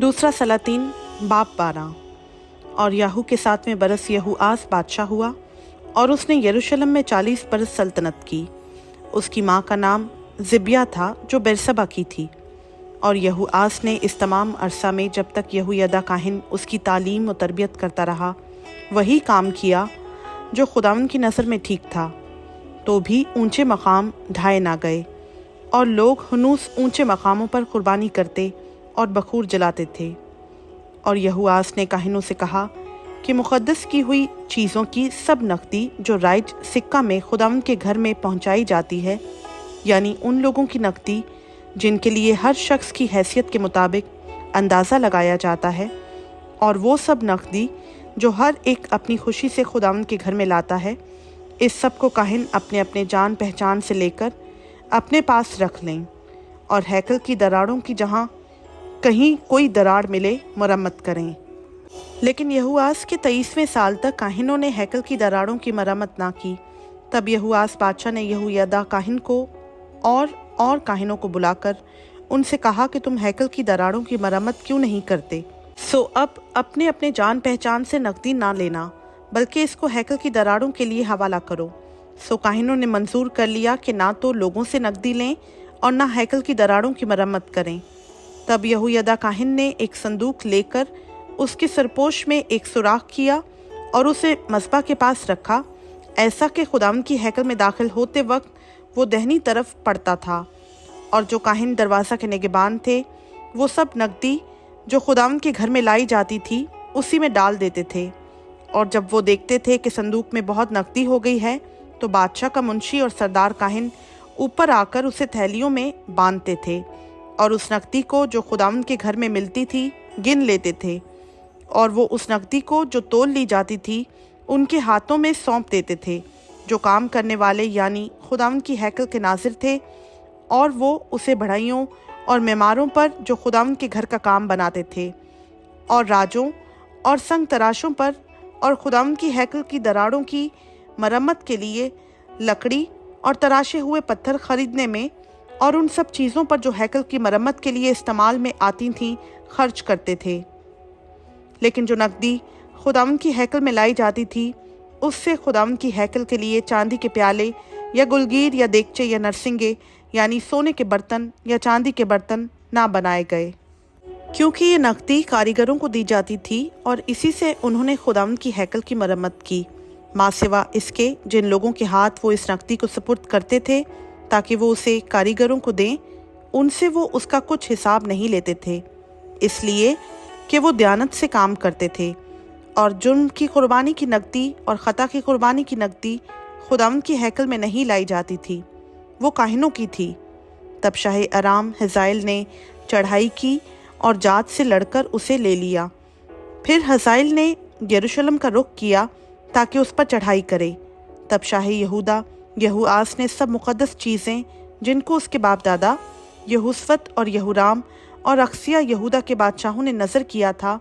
दूसरा सलातीन बाब 12। और याहू के 7वें बरस यहूआस बादशाह हुआ और उसने यरूशलेम में 40 बरस सल्तनत की। उसकी माँ का नाम ज़िब्या था जो बेरसबा की थी। और यहूआस ने इस तमाम अरसा में जब तक यहोयादा काहिन उसकी तालीम और तरबियत करता रहा वही काम किया जो खुदावन की नज़र में ठीक था। तो भी ऊंचे मकाम ढाए ना गए और लोग हनूस ऊंचे मकामों पर कुर्बानी करते और बखूर जलाते थे। और यहूआस ने काहिनों से कहा कि मुक़द्दस की हुई चीज़ों की सब नकदी जो राइज सिक्का में खुदावन के घर में पहुंचाई जाती है, यानी उन लोगों की नकदी जिनके लिए हर शख्स की हैसियत के मुताबिक अंदाज़ा लगाया जाता है, और वो सब नकदी जो हर एक अपनी खुशी से खुदावन के घर में लाता है, इस सब को काहिन अपने अपने जान पहचान से लेकर अपने पास रख लें और हैकल की दरारों की जहाँ कहीं कोई दरार मिले मरम्मत करें। लेकिन यहूआस के 23वें साल तक काहिनों ने हैकल की दरारों की मरम्मत ना की। तब यहूआस बादशाह ने यहोयादा काहिन को और काहिनों को बुलाकर उनसे कहा कि तुम हैकल की दरारों की मरम्मत क्यों नहीं करते? सो अब अपने अपने जान पहचान से नकदी ना लेना, बल्कि इसको हैकल की दरारों के लिए हवाला करो। सो काहिनों ने मंजूर कर लिया कि ना तो लोगों से नकदी लें और ना हैकल की दरारों की मरम्मत करें। तब यहोयादा काहिन ने एक संदूक लेकर उसके सरपोश में एक सुराख किया और उसे मस्बा के पास रखा, ऐसा कि खुदावन की हैकल में दाखिल होते वक्त वो दहनी तरफ पड़ता था। और जो काहिन दरवाज़ा के निगहबान थे वो सब नकदी जो खुदावन के घर में लाई जाती थी उसी में डाल देते थे। और जब वो देखते थे कि संदूक में बहुत नकदी हो गई है तो बादशाह का मुंशी और सरदार काहिन ऊपर आकर उसे थैलियों में बांधते थे और उस नकदी को जो खुदावन के घर में मिलती थी गिन लेते थे। और वो उस नकदी को जो तोल ली जाती थी उनके हाथों में सौंप देते थे जो काम करने वाले यानी खुदावन की हैकल के नाजिर थे, और वो उसे बढ़ाइयों और मेमारों पर जो खुदावन के घर का काम बनाते थे, और राजों और संग तराशों पर, और खुदावन की हैकल की दरारों की मरम्मत के लिए लकड़ी और तराशे हुए पत्थर खरीदने में, और उन सब चीज़ों पर जो हैकल की मरम्मत के लिए इस्तेमाल में आती थीं खर्च करते थे। लेकिन जो नकदी खुदावन की हैकल में लाई जाती थी उससे खुदावन की हैकल के लिए चांदी के प्याले या गुलगीर या देगचे या नरसिंगे यानी सोने के बर्तन या चांदी के बर्तन ना बनाए गए, क्योंकि ये नकदी कारीगरों को दी जाती थी और इसी से उन्होंने खुदावन की हैकल की मरम्मत की, माँ सिवा इसके जिन लोगों के हाथ वो इस नकदी को सुपुर्द करते थे ताकि वो उसे कारीगरों को दें, उनसे वो उसका कुछ हिसाब नहीं लेते थे, इसलिए कि वो दयानत से काम करते थे। और जुर्म की कुर्बानी की नकदी और ख़ता की कुर्बानी की नकदी खुदावन की हैकल में नहीं लाई जाती थी, वो काहिनों की थी। तब शाह अराम हज़ाइल ने चढ़ाई की और जात से लड़कर उसे ले लिया। फिर हज़ाइल ने यरूशलेम का रुख किया ताकि उस पर चढ़ाई करे। तब शाह यहूदा यहूआस ने सब मुक़द्दस चीज़ें जिनको उसके बाप दादा यहूसफत और यहूराम और अक्सिया यहूदा के बादशाहों ने नज़र किया था,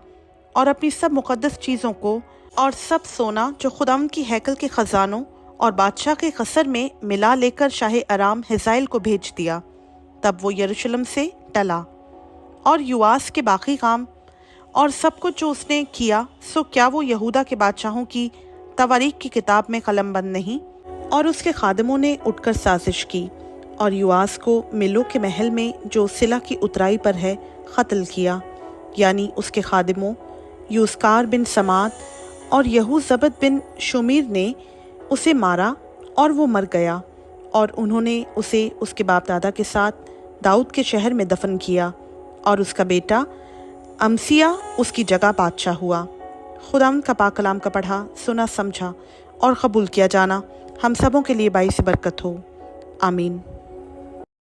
और अपनी सब मुक़द्दस चीज़ों को और सब सोना जो खुदावन की हैकल के ख़जानों और बादशाह के क़सर में मिला लेकर शाह अराम हज़ाइल को भेज दिया। तब वो यरूशलेम से टला। और युआस के बाकी काम और सब कुछ जो उसने किया, सो क्या वो यहूदा के बादशाहों की तवारीख की किताब में कलमबंद नहीं? और उसके खादिमों ने उठकर साजिश की और युआस को मिलो के महल में जो सिला की उतराई पर है क़त्ल किया, यानी उसके खादिमों यूस्कार बिन समात और यहूज़बद बिन शुमीर ने उसे मारा और वो मर गया। और उन्होंने उसे उसके बाप दादा के साथ दाऊद के शहर में दफन किया, और उसका बेटा अमसिया उसकी जगह बादशाह हुआ। खुदावंद का पाक कलाम का पढ़ा, सुना, समझा और कबूल किया जाना हम सबों के लिए बाइस बरकत हो। आमीन।